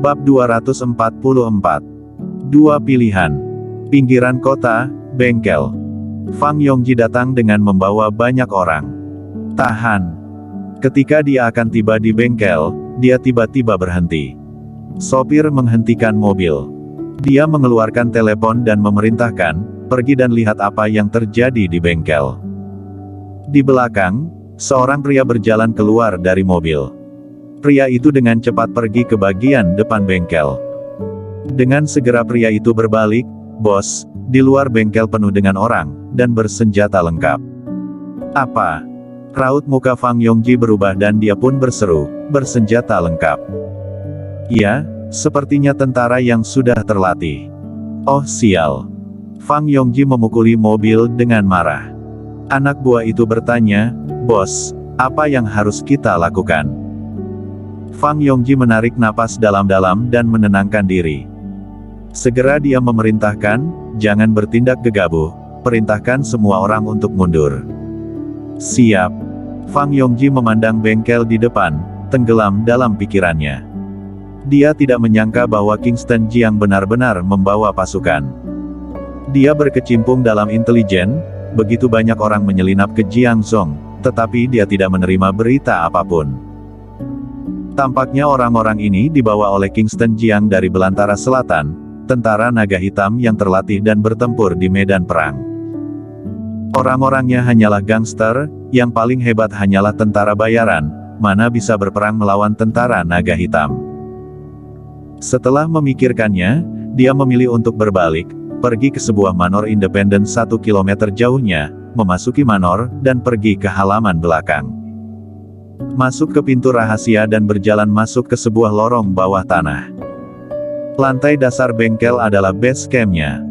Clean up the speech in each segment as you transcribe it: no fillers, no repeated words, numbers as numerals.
Bab 244. Dua pilihan. Pinggiran kota, bengkel. Fang Yongji datang dengan membawa banyak orang. Tahan. Ketika dia akan tiba di bengkel, dia tiba-tiba berhenti. Sopir menghentikan mobil. Dia mengeluarkan telepon dan memerintahkan, pergi dan lihat apa yang terjadi di bengkel. Di belakang, seorang pria berjalan keluar dari mobil. Pria itu dengan cepat pergi ke bagian depan bengkel. Dengan segera pria itu berbalik, "Bos, di luar bengkel penuh dengan orang, dan bersenjata lengkap." "Apa?" Raut muka Fang Yongji berubah dan dia pun berseru, "Bersenjata lengkap." "Ya, sepertinya tentara yang sudah terlatih." "Oh sial." Fang Yongji memukuli mobil dengan marah. Anak buah itu bertanya, "Bos, apa yang harus kita lakukan?" Fang Yongji menarik napas dalam-dalam dan menenangkan diri. Segera dia memerintahkan, "Jangan bertindak gegabah, perintahkan semua orang untuk mundur." "Siap." Fang Yongji memandang bengkel di depan, tenggelam dalam pikirannya. Dia tidak menyangka bahwa Kingston Jiang benar-benar membawa pasukan. Dia berkecimpung dalam intelijen, begitu banyak orang menyelinap ke Jiangzhou, tetapi dia tidak menerima berita apapun. Tampaknya orang-orang ini dibawa oleh Kingston Jiang dari belantara selatan, tentara naga hitam yang terlatih dan bertempur di medan perang. Orang-orangnya hanyalah gangster, yang paling hebat hanyalah tentara bayaran, mana bisa berperang melawan tentara naga hitam. Setelah memikirkannya, dia memilih untuk berbalik, pergi ke sebuah manor independen 1 kilometer jauhnya, memasuki manor, dan pergi ke halaman belakang. Masuk ke pintu rahasia dan berjalan masuk ke sebuah lorong bawah tanah. Lantai dasar bengkel adalah base camp-nya.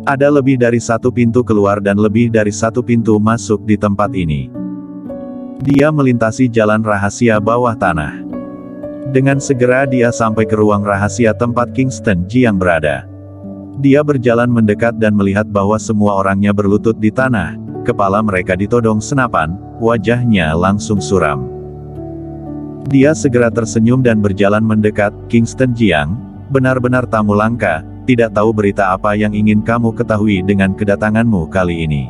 Ada lebih dari satu pintu keluar dan lebih dari satu pintu masuk di tempat ini. Dia melintasi jalan rahasia bawah tanah. Dengan segera dia sampai ke ruang rahasia tempat Kingston Jiang berada. Dia berjalan mendekat dan melihat bahwa semua orangnya berlutut di tanah, kepala mereka ditodong senapan, wajahnya langsung suram. Dia segera tersenyum dan berjalan mendekat. "Kingston Jiang, benar-benar tamu langka, tidak tahu berita apa yang ingin kamu ketahui dengan kedatanganmu kali ini."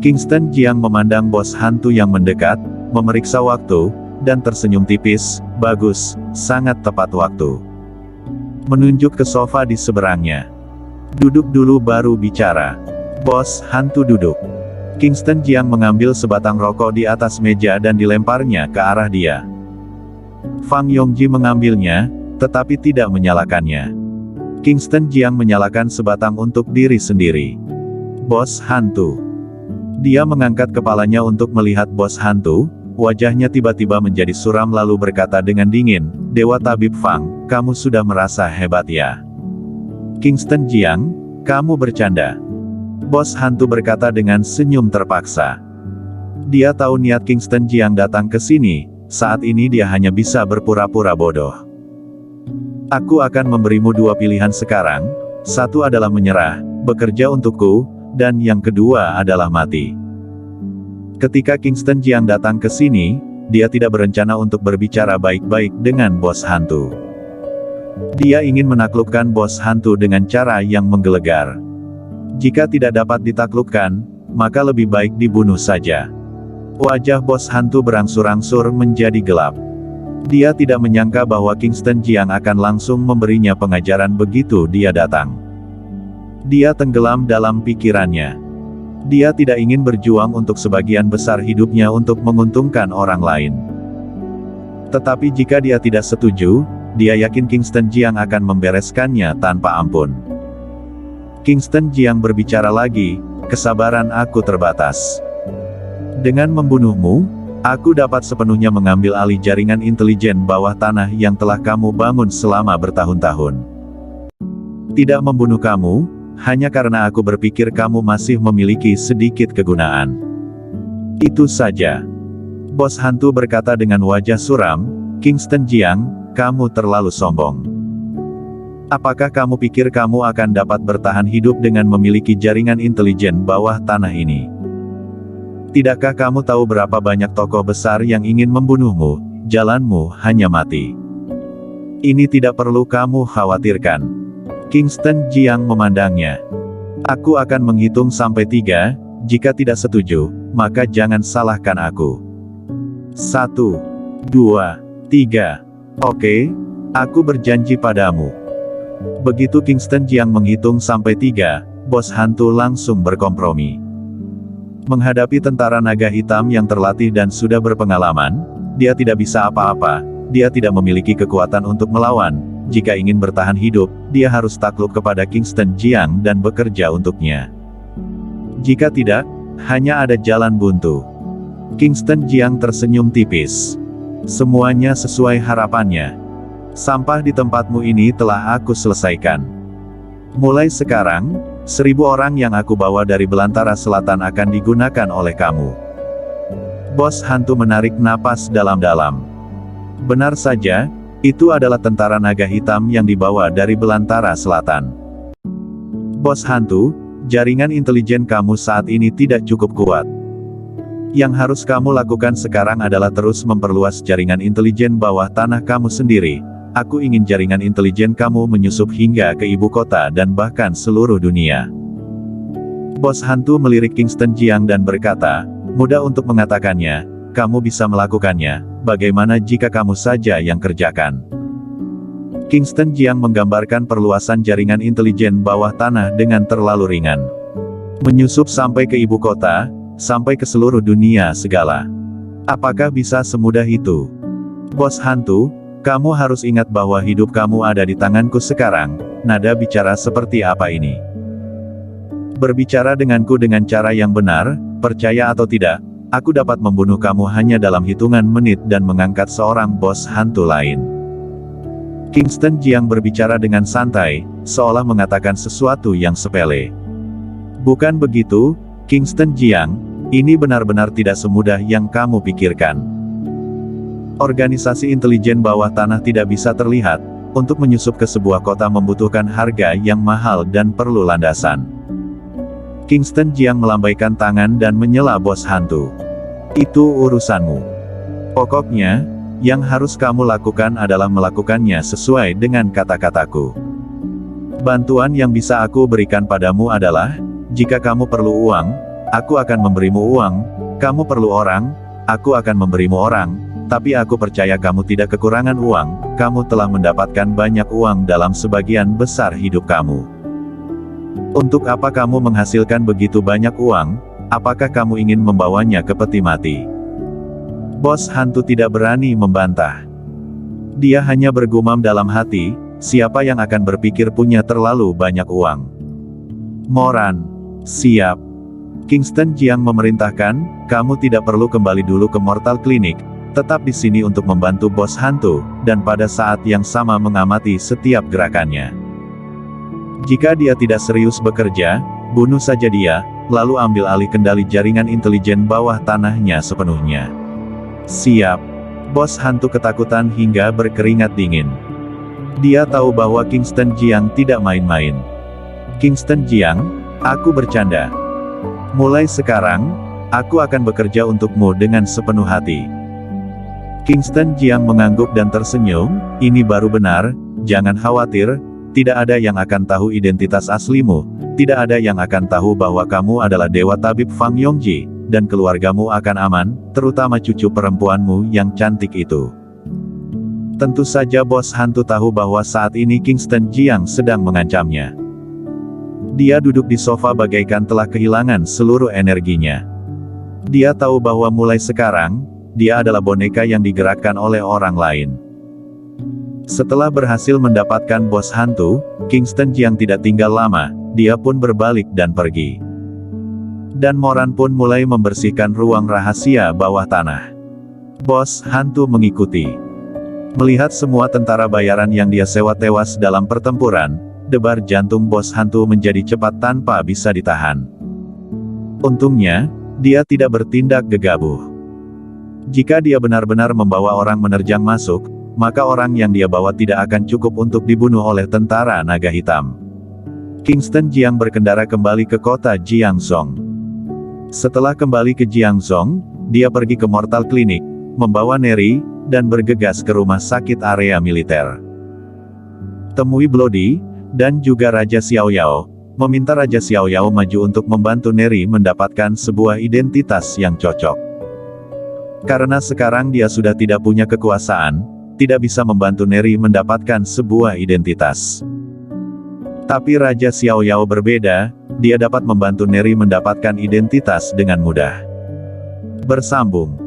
Kingston Jiang memandang bos hantu yang mendekat, memeriksa waktu, dan tersenyum tipis. "Bagus, sangat tepat waktu." Menunjuk ke sofa di seberangnya. "Duduk dulu baru bicara." Bos hantu duduk. Kingston Jiang mengambil sebatang rokok di atas meja dan dilemparnya ke arah dia. Fang Yongji mengambilnya, tetapi tidak menyalakannya. Kingston Jiang menyalakan sebatang untuk diri sendiri. "Bos hantu." Dia mengangkat kepalanya untuk melihat bos hantu. Wajahnya tiba-tiba menjadi suram lalu berkata dengan dingin, "Dewa Tabib Fang, kamu sudah merasa hebat ya?" "Kingston Jiang, kamu bercanda." Bos hantu berkata dengan senyum terpaksa. Dia tahu niat Kingston Jiang datang ke sini, saat ini dia hanya bisa berpura-pura bodoh. "Aku akan memberimu dua pilihan sekarang, satu adalah menyerah, bekerja untukku, dan yang kedua adalah mati." Ketika Kingston Jiang datang ke sini, dia tidak berencana untuk berbicara baik-baik dengan bos hantu. Dia ingin menaklukkan bos hantu dengan cara yang menggelegar. Jika tidak dapat ditaklukkan, maka lebih baik dibunuh saja. Wajah bos hantu berangsur-angsur menjadi gelap. Dia tidak menyangka bahwa Kingston Jiang akan langsung memberinya pengajaran begitu dia datang. Dia tenggelam dalam pikirannya. Dia tidak ingin berjuang untuk sebagian besar hidupnya untuk menguntungkan orang lain. Tetapi jika dia tidak setuju, dia yakin Kingston Jiang akan membereskannya tanpa ampun. Kingston Jiang berbicara lagi, "Kesabaran aku terbatas. Dengan membunuhmu, aku dapat sepenuhnya mengambil alih jaringan intelijen bawah tanah yang telah kamu bangun selama bertahun-tahun. Tidak membunuh kamu, hanya karena aku berpikir kamu masih memiliki sedikit kegunaan. Itu saja." Bos hantu berkata dengan wajah suram, "Kingston Jiang, kamu terlalu sombong. Apakah kamu pikir kamu akan dapat bertahan hidup dengan memiliki jaringan intelijen bawah tanah ini? Tidakkah kamu tahu berapa banyak tokoh besar yang ingin membunuhmu, jalanmu hanya mati. Ini tidak perlu kamu khawatirkan. Kingston Jiang memandangnya. Aku akan menghitung sampai 3, jika tidak setuju, maka jangan salahkan aku. 1, 2, 3. Oke, aku berjanji padamu. Begitu Kingston Jiang menghitung sampai 3, bos hantu langsung berkompromi. Menghadapi tentara naga hitam yang terlatih dan sudah berpengalaman, dia tidak bisa apa-apa, dia tidak memiliki kekuatan untuk melawan. Jika ingin bertahan hidup, dia harus takluk kepada Kingston Jiang dan bekerja untuknya. Jika tidak, hanya ada jalan buntu. Kingston Jiang tersenyum tipis. Semuanya sesuai harapannya. Sampah di tempatmu ini telah aku selesaikan. Mulai sekarang, 1000 orang yang aku bawa dari belantara selatan akan digunakan oleh kamu. Bos hantu menarik napas dalam-dalam. Benar saja, itu adalah tentara naga hitam yang dibawa dari belantara selatan. Bos hantu, jaringan intelijen kamu saat ini tidak cukup kuat. Yang harus kamu lakukan sekarang adalah terus memperluas jaringan intelijen bawah tanah kamu sendiri. Aku ingin jaringan intelijen kamu menyusup hingga ke ibu kota dan bahkan seluruh dunia. Bos hantu melirik Kingston Jiang dan berkata, mudah untuk mengatakannya, kamu bisa melakukannya, bagaimana jika kamu saja yang kerjakan? Kingston Jiang menggambarkan perluasan jaringan intelijen bawah tanah dengan terlalu ringan. Menyusup sampai ke ibu kota, sampai ke seluruh dunia segala. Apakah bisa semudah itu? Bos hantu, kamu harus ingat bahwa hidup kamu ada di tanganku sekarang. Nada bicara seperti apa ini? Berbicara denganku dengan cara yang benar, percaya atau tidak, aku dapat membunuh kamu hanya dalam hitungan menit dan mengangkat seorang bos hantu lain. Kingston Jiang berbicara dengan santai, seolah mengatakan sesuatu yang sepele. Bukan begitu, Kingston Jiang, ini benar-benar tidak semudah yang kamu pikirkan. Organisasi intelijen bawah tanah tidak bisa terlihat. Untuk menyusup ke sebuah kota membutuhkan harga yang mahal dan perlu landasan. Kingston Jiang melambaikan tangan dan menyela bos hantu. Itu urusanmu. Pokoknya, yang harus kamu lakukan adalah melakukannya sesuai dengan kata-kataku. Bantuan yang bisa aku berikan padamu adalah, jika kamu perlu uang, aku akan memberimu uang, kamu perlu orang, aku akan memberimu orang. Tapi aku percaya kamu tidak kekurangan uang, kamu telah mendapatkan banyak uang dalam sebagian besar hidup kamu. Untuk apa kamu menghasilkan begitu banyak uang? Apakah kamu ingin membawanya ke peti mati? Bos hantu tidak berani membantah. Dia hanya bergumam dalam hati, siapa yang akan berpikir punya terlalu banyak uang? Moran, siap. Kingston Jiang memerintahkan, kamu tidak perlu kembali dulu ke Mortal Clinic. Tetap di sini untuk membantu bos hantu, dan pada saat yang sama mengamati setiap gerakannya. Jika dia tidak serius bekerja, bunuh saja dia, lalu ambil alih kendali jaringan intelijen bawah tanahnya sepenuhnya. Siap. Bos hantu ketakutan hingga berkeringat dingin. Dia tahu bahwa Kingston Jiang tidak main-main. Kingston Jiang, aku bercanda. Mulai sekarang, aku akan bekerja untukmu dengan sepenuh hati. Kingston Jiang mengangguk dan tersenyum, ini baru benar, jangan khawatir, tidak ada yang akan tahu identitas aslimu, tidak ada yang akan tahu bahwa kamu adalah Dewa Tabib Fang Yongji, dan keluargamu akan aman, terutama cucu perempuanmu yang cantik itu. Tentu saja bos hantu tahu bahwa saat ini Kingston Jiang sedang mengancamnya. Dia duduk di sofa bagaikan telah kehilangan seluruh energinya. Dia tahu bahwa mulai sekarang, dia adalah boneka yang digerakkan oleh orang lain. Setelah berhasil mendapatkan bos hantu, Kingston Jiang tidak tinggal lama, dia pun berbalik dan pergi. Dan Moran pun mulai membersihkan ruang rahasia bawah tanah. Bos hantu mengikuti. Melihat semua tentara bayaran yang dia sewa tewas dalam pertempuran, debar jantung bos hantu menjadi cepat tanpa bisa ditahan. Untungnya, dia tidak bertindak gegabah. Jika dia benar-benar membawa orang menerjang masuk, maka orang yang dia bawa tidak akan cukup untuk dibunuh oleh tentara naga hitam. Kingston Jiang berkendara kembali ke kota Jiangzhou. Setelah kembali ke Jiangzhou, dia pergi ke Mortal Clinic, membawa Neri, dan bergegas ke rumah sakit area militer. Temui Bloody, dan juga Raja Xiaoyao, meminta Raja Xiaoyao maju untuk membantu Neri mendapatkan sebuah identitas yang cocok. Karena sekarang dia sudah tidak punya kekuasaan, tidak bisa membantu Neri mendapatkan sebuah identitas. Tapi Raja Xiaoyao berbeda, dia dapat membantu Neri mendapatkan identitas dengan mudah. Bersambung.